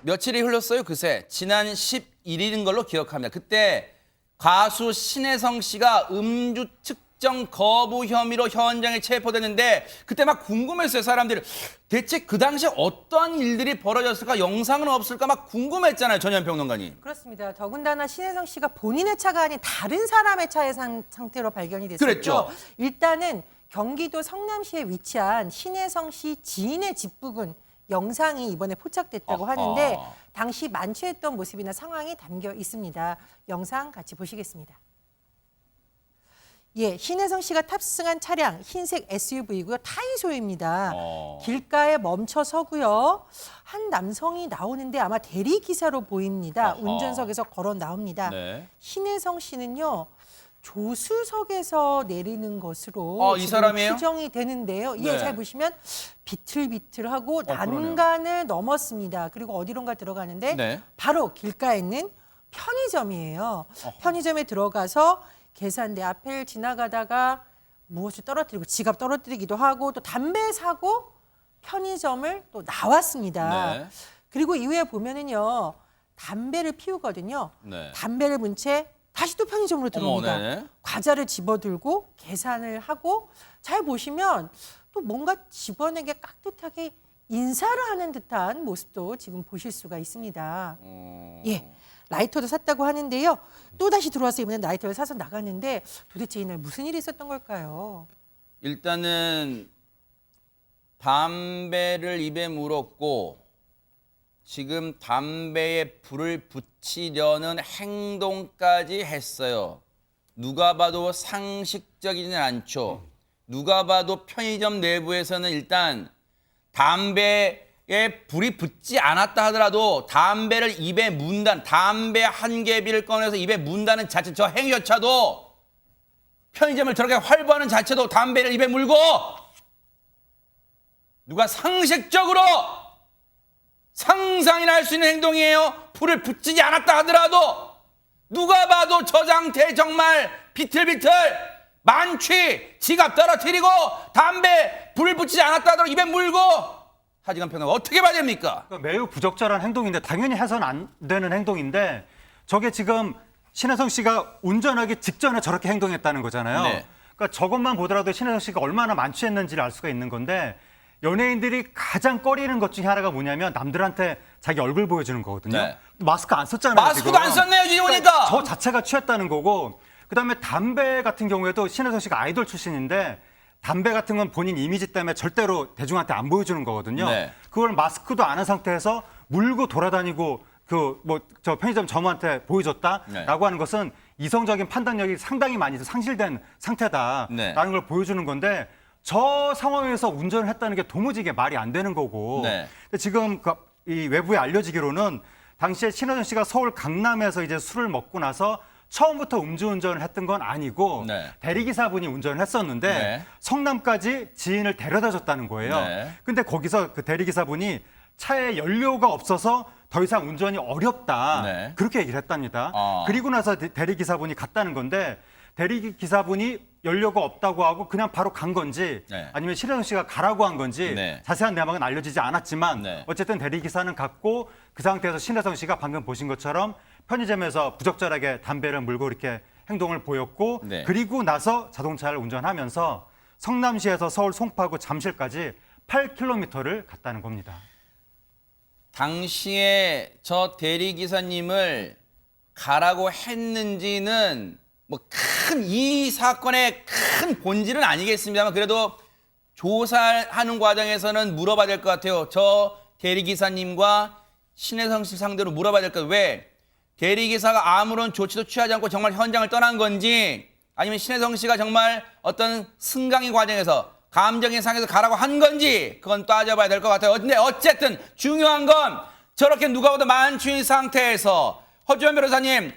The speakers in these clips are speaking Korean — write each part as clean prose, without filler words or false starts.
며칠이 흘렀어요. 그새 지난 11일인 걸로 기억합니다. 그때 가수 신혜성 씨가 음주 측정 거부 혐의로 현장에 체포됐는데 그때 막 궁금했어요. 사람들이 대체 그 당시에 어떠한 일들이 벌어졌을까, 영상은 없을까 막 궁금했잖아요. 전현 평론가님. 그렇습니다. 더군다나 신혜성 씨가 본인의 차가 아닌 다른 사람의 차의 상태로 발견이 됐었죠. 그랬죠. 일단은 경기도 성남시에 위치한 신혜성 씨 지인의 집 부근 영상이 이번에 포착됐다고 하는데 당시 만취했던 모습이나 상황이 담겨 있습니다. 영상 같이 보시겠습니다. 예, 신혜성 씨가 탑승한 차량 흰색 SUV고요. 타이소입니다. 길가에 멈춰 서고요. 한 남성이 나오는데 아마 대리 기사로 보입니다. 운전석에서 걸어 나옵니다. 네. 신혜성 씨는요. 조수석에서 내리는 것으로 이 지금 사람이에요? 추정이 되는데요. 네. 예, 잘 보시면 비틀비틀하고 난간을 넘었습니다. 그리고 어디론가 들어가는데 네. 바로 길가에 있는 편의점이에요. 편의점에 들어가서 계산대 앞을 지나가다가 무엇을 떨어뜨리고 지갑 떨어뜨리기도 하고 또 담배 사고 편의점을 또 나왔습니다. 네. 그리고 이후에 보면은요. 담배를 피우거든요. 네. 담배를 문 채 다시 또 편의점으로 들어옵니다. 네네. 과자를 집어들고 계산을 하고 잘 보시면 또 뭔가 직원에게 깍듯하게 인사를 하는 듯한 모습도 지금 보실 수가 있습니다. 예, 라이터도 샀다고 하는데요. 또 다시 들어와서 이번엔 라이터를 사서 나갔는데 도대체 이날 무슨 일이 있었던 걸까요? 일단은 담배를 입에 물었고 지금 담배에 불을 붙이려는 행동까지 했어요. 누가 봐도 상식적이지는 않죠. 누가 봐도 편의점 내부에서는 일단 담배에 불이 붙지 않았다 하더라도 담배를 입에 문다는, 담배 한 개비를 꺼내서 입에 문다는 자체, 저 행위조차도 편의점을 저렇게 활보하는 자체도 담배를 입에 물고 누가 상식적으로 상상이나 할 수 있는 행동이에요. 불을 붙이지 않았다 하더라도 누가 봐도 저 상태 정말 비틀비틀 만취, 지갑 떨어뜨리고 담배 불 붙이지 않았다 하더라도 입에 물고 하지만 평론가 어떻게 봐야 됩니까? 그러니까 매우 부적절한 행동인데 당연히 해서는 안 되는 행동인데 저게 지금 신혜성 씨가 운전하기 직전에 저렇게 행동했다는 거잖아요. 네. 그러니까 저것만 보더라도 신혜성 씨가 얼마나 만취했는지를 알 수가 있는 건데 연예인들이 가장 꺼리는 것 중에 하나가 뭐냐면 남들한테 자기 얼굴 보여주는 거거든요. 네. 마스크 안 썼잖아요. 마스크도 지금. 안 썼네요, 지금 그러니까 보니까. 저 자체가 취했다는 거고 그다음에 담배 같은 경우에도 신혜성 씨가 아이돌 출신인데 담배 같은 건 본인 이미지 때문에 절대로 대중한테 안 보여주는 거거든요. 네. 그걸 마스크도 안 한 상태에서 물고 돌아다니고 저 편의점 점원한테 보여줬다라고 네. 하는 것은 이성적인 판단력이 상당히 많이 상실된 상태다라는 네. 걸 보여주는 건데 저 상황에서 운전을 했다는 게 도무지 이게 말이 안 되는 거고. 네. 근데 지금 이 외부에 알려지기로는 당시에 신혜선 씨가 서울 강남에서 이제 술을 먹고 나서 처음부터 음주운전을 했던 건 아니고 네. 대리기사분이 운전을 했었는데 네. 성남까지 지인을 데려다 줬다는 거예요. 네. 근데 거기서 그 대리기사분이 차에 연료가 없어서 더 이상 운전이 어렵다. 네. 그렇게 얘기를 했답니다. 아. 그리고 나서 대리기사분이 갔다는 건데 대리기사분이 연료가 없다고 하고 그냥 바로 간 건지 네. 아니면 신혜성 씨가 가라고 한 건지 네. 자세한 내막은 알려지지 않았지만 네. 어쨌든 대리기사는 갔고 그 상태에서 신혜성 씨가 방금 보신 것처럼 편의점에서 부적절하게 담배를 물고 이렇게 행동을 보였고 네. 그리고 나서 자동차를 운전하면서 성남시에서 서울 송파구 잠실까지 8km를 갔다는 겁니다. 당시에 저 대리기사님을 가라고 했는지는 뭐 큰 이 사건의 큰 본질은 아니겠습니다만 그래도 조사하는 과정에서는 물어봐야 될 것 같아요. 저 대리기사님과 신혜성 씨 상대로 물어봐야 될 것 같아요. 왜? 대리기사가 아무런 조치도 취하지 않고 정말 현장을 떠난 건지 아니면 신혜성 씨가 정말 어떤 승강의 과정에서 감정의 상에서 가라고 한 건지 그건 따져봐야 될 것 같아요. 근데 어쨌든 중요한 건 저렇게 누가 보다 만취인 상태에서 허주현 변호사님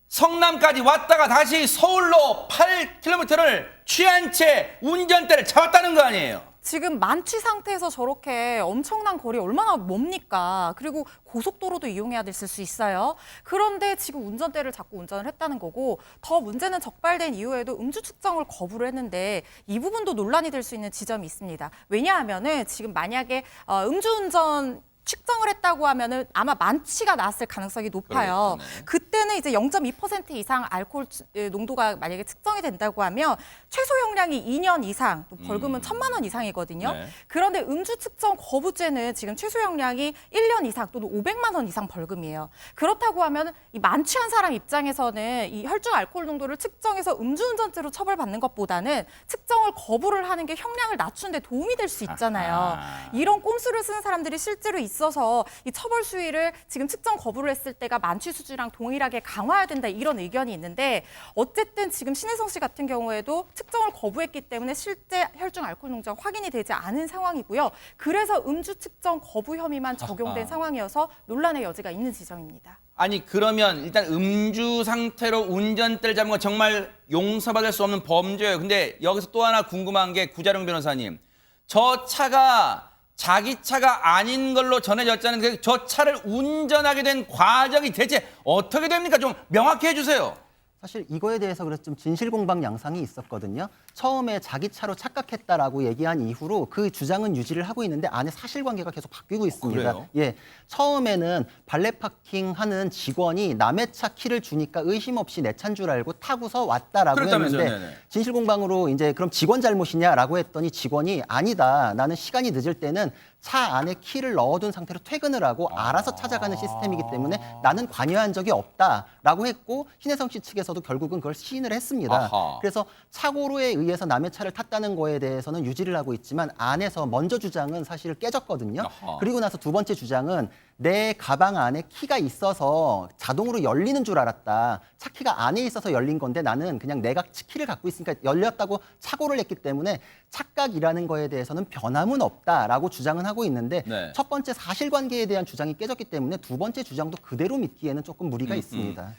성남까지 왔다가 다시 서울로 8km를 취한 채 운전대를 잡았다는 거 아니에요? 지금 만취 상태에서 저렇게 엄청난 거리 얼마나 멉니까? 그리고 고속도로도 이용해야 됐을 수 있어요. 그런데 지금 운전대를 잡고 운전을 했다는 거고 더 문제는 적발된 이후에도 음주 측정을 거부를 했는데 이 부분도 논란이 될 수 있는 지점이 있습니다. 왜냐하면은 지금 만약에 음주운전 측정을 했다고 하면은 아마 만취가 났을 가능성이 높아요. 그러겠죠, 네. 그때는 이제 0.2% 이상 알코올 농도가 만약에 측정이 된다고 하면 최소 형량이 2년 이상, 또 벌금은 1,000만 원 이상이거든요. 네. 그런데 음주 측정 거부죄는 지금 최소 형량이 1년 이상 또는 500만 원 이상 벌금이에요. 그렇다고 하면 이 만취한 사람 입장에서는 이 혈중 알코올 농도를 측정해서 음주운전죄로 처벌받는 것보다는 측정을 거부를 하는 게 형량을 낮추는 데 도움이 될 수 있잖아요. 아하. 이런 꼼수를 쓰는 사람들이 실제로 있어서 이 처벌 수위를 지금 측정 거부를 했을 때가 만취 수준이랑 동일하게 강화해야 된다 이런 의견이 있는데 어쨌든 지금 신혜성 씨 같은 경우에도 측정을 거부했기 때문에 실제 혈중 알코올 농도가 확인이 되지 않은 상황이고요. 그래서 음주 측정 거부 혐의만 적용된 아하. 상황이어서 논란의 여지가 있는 지점입니다. 아니 그러면 일단 음주 상태로 운전대를 잡은 건 정말 용서받을 수 없는 범죄예요. 근데 여기서 또 하나 궁금한 게 구자룡 변호사님. 저 차가 자기 차가 아닌 걸로 전해졌잖아요. 그 저 차를 운전하게 된 과정이 대체 어떻게 됩니까? 좀 명확히 해주세요. 사실 이거에 대해서 그래서 좀 진실공방 양상이 있었거든요. 처음에 자기 차로 착각했다라고 얘기한 이후로 그 주장은 유지를 하고 있는데 안에 사실관계가 계속 바뀌고 있습니다. 그래요? 예, 처음에는 발레 파킹하는 직원이 남의 차 키를 주니까 의심 없이 내 차인 줄 알고 타고서 왔다라고 그랬다면서요? 했는데 네네. 진실공방으로 이제 그럼 직원 잘못이냐라고 했더니 직원이 아니다. 나는 시간이 늦을 때는 차 안에 키를 넣어둔 상태로 퇴근을 하고 알아서 찾아가는 시스템이기 때문에 나는 관여한 적이 없다라고 했고 신혜성 씨 측에서도 결국은 그걸 시인을 했습니다. 아하. 그래서 착오로에 의해서 남의 차를 탔다는 거에 대해서는 유지를 하고 있지만 안에서 먼저 주장은 사실 깨졌거든요. 아하. 그리고 나서 두 번째 주장은 내 가방 안에 키가 있어서 자동으로 열리는 줄 알았다. 차 키가 안에 있어서 열린 건데 나는 그냥 내가 키를 갖고 있으니까 열렸다고 착오를 했기 때문에 착각이라는 거에 대해서는 변함은 없다라고 주장은 하고 있는데 네. 첫 번째 사실관계에 대한 주장이 깨졌기 때문에 두 번째 주장도 그대로 믿기에는 조금 무리가 있습니다.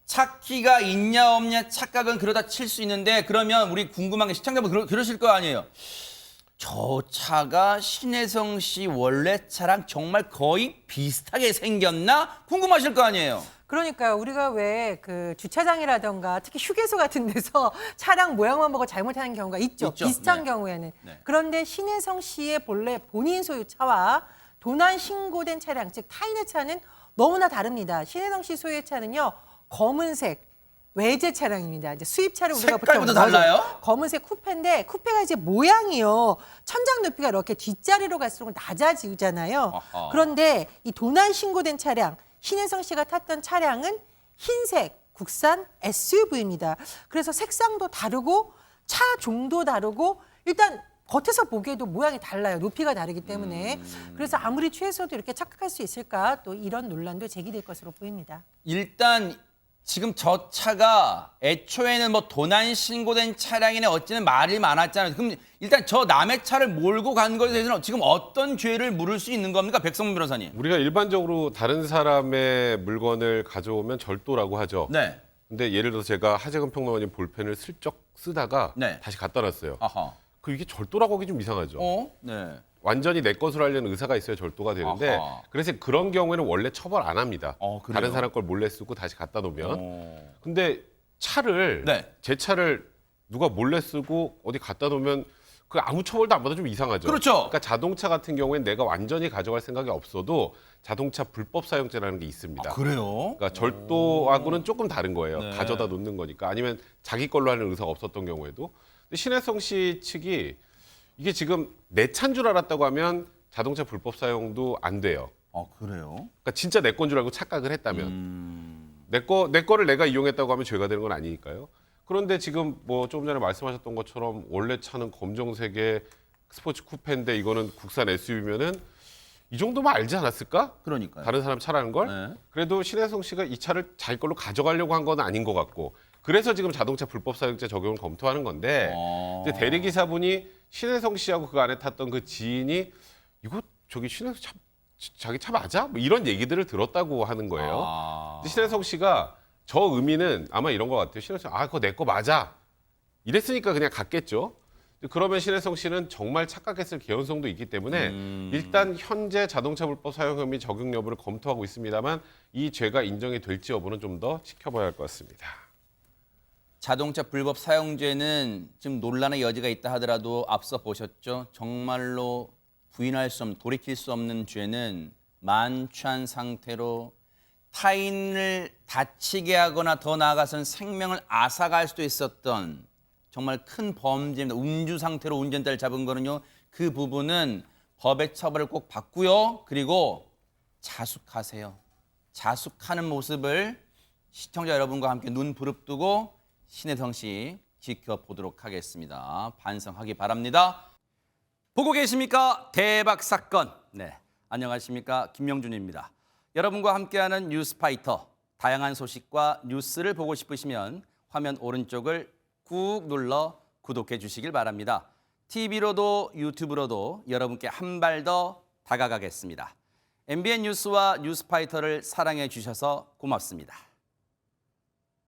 차키가 있냐 없냐 착각은 그러다 칠 수 있는데 그러면 우리 궁금한 게 시청자분 그러실 거 아니에요. 저 차가 신혜성 씨 원래 차랑 정말 거의 비슷하게 생겼나 궁금하실 거 아니에요. 그러니까요. 우리가 왜 그 주차장이라던가 특히 휴게소 같은 데서 차량 모양만 보고 잘못하는 경우가 있죠. 있죠. 비슷한 네. 경우에는. 네. 그런데 신혜성 씨의 본래 본인 소유 차와 도난 신고된 차량, 즉 타인의 차는 너무나 다릅니다. 신혜성 씨 소유의 차는요. 검은색 외제 차량입니다. 이제 수입차를 우리가 색깔부터 보통 달라요? 검은색 쿠페인데 쿠페가 이제 모양이요. 천장 높이가 이렇게 뒷자리로 갈수록 낮아지잖아요. 아하. 그런데 이 도난 신고된 차량, 신혜성 씨가 탔던 차량은 흰색 국산 SUV입니다. 그래서 색상도 다르고 차 종도 다르고 일단 겉에서 보기에도 모양이 달라요. 높이가 다르기 때문에. 그래서 아무리 취해서도 이렇게 착각할 수 있을까? 또 이런 논란도 제기될 것으로 보입니다. 일단 지금 저 차가 애초에는 뭐 도난 신고된 차량이네 어찌는 말이 많았잖아요. 그럼 일단 저 남의 차를 몰고 간 것에 대해서는 지금 어떤 죄를 물을 수 있는 겁니까? 백성문 변호사님. 우리가 일반적으로 다른 사람의 물건을 가져오면 절도라고 하죠. 네. 근데 예를 들어서 제가 하재근 평론가님 볼펜을 슬쩍 쓰다가 네. 다시 갖다 놨어요. 아하. 그 이게 절도라고 하기 좀 이상하죠. 네. 완전히 내 것으로 하려는 의사가 있어야 절도가 되는데 아하. 그래서 그런 경우에는 원래 처벌 안 합니다. 그래요? 다른 사람 걸 몰래 쓰고 다시 갖다 놓으면. 어. 근데 차를 네. 제 차를 누가 몰래 쓰고 어디 갖다 놓으면 그 아무 처벌도 안 받아 좀 이상하죠. 그렇죠. 그러니까 자동차 같은 경우에는 내가 완전히 가져갈 생각이 없어도 자동차 불법 사용죄라는 게 있습니다. 그래요? 그러니까 절도하고는 조금 다른 거예요. 네. 가져다 놓는 거니까. 아니면 자기 걸로 하는 의사가 없었던 경우에도. 근데 신혜성 씨 측이 이게 지금 내 차인 줄 알았다고 하면 자동차 불법 사용도 안 돼요. 그래요? 그러니까 진짜 내 건 줄 알고 착각을 했다면 내 거를 내가 이용했다고 하면 죄가 되는 건 아니니까요. 그런데 지금 뭐 조금 전에 말씀하셨던 것처럼 원래 차는 검정색의 스포츠 쿠페인데 이거는 국산 SUV면은 이 정도만 알지 않았을까? 그러니까요. 다른 사람 차라는 걸? 네. 그래도 신혜성 씨가 이 차를 자기 걸로 가져가려고 한 건 아닌 것 같고 그래서 지금 자동차 불법 사용죄 적용을 검토하는 건데 이제 대리기사분이 신혜성 씨하고 그 안에 탔던 그 지인이 이거 저기 신혜성 차, 자기 차 맞아? 뭐 이런 얘기들을 들었다고 하는 거예요. 근데 신혜성 씨가 저 의미는 아마 이런 것 같아요. 신혜성 씨, 그거 내 거 맞아. 이랬으니까 그냥 갔겠죠. 그러면 신혜성 씨는 정말 착각했을 개연성도 있기 때문에 일단 현재 자동차 불법 사용 혐의 적용 여부를 검토하고 있습니다만 이 죄가 인정이 될지 여부는 좀 더 지켜봐야 할 것 같습니다. 자동차 불법 사용죄는 지금 논란의 여지가 있다 하더라도 앞서 보셨죠. 정말로 부인할 수 없는, 돌이킬 수 없는 죄는 만취한 상태로 타인을 다치게 하거나 더 나아가서는 생명을 앗아갈 수도 있었던 정말 큰 범죄입니다. 음주 상태로 운전대를 잡은 거는요. 그 부분은 법의 처벌을 꼭 받고요. 그리고 자숙하세요. 자숙하는 모습을 시청자 여러분과 함께 눈 부릅뜨고 신혜성 씨 지켜보도록 하겠습니다. 반성하기 바랍니다. 보고 계십니까? 대박 사건. 네, 안녕하십니까? 김명준입니다. 여러분과 함께하는 뉴스파이터. 다양한 소식과 뉴스를 보고 싶으시면 화면 오른쪽을 꾹 눌러 구독해 주시길 바랍니다. TV로도 유튜브로도 여러분께 한 발 더 다가가겠습니다. MBN 뉴스와 뉴스파이터를 사랑해 주셔서 고맙습니다.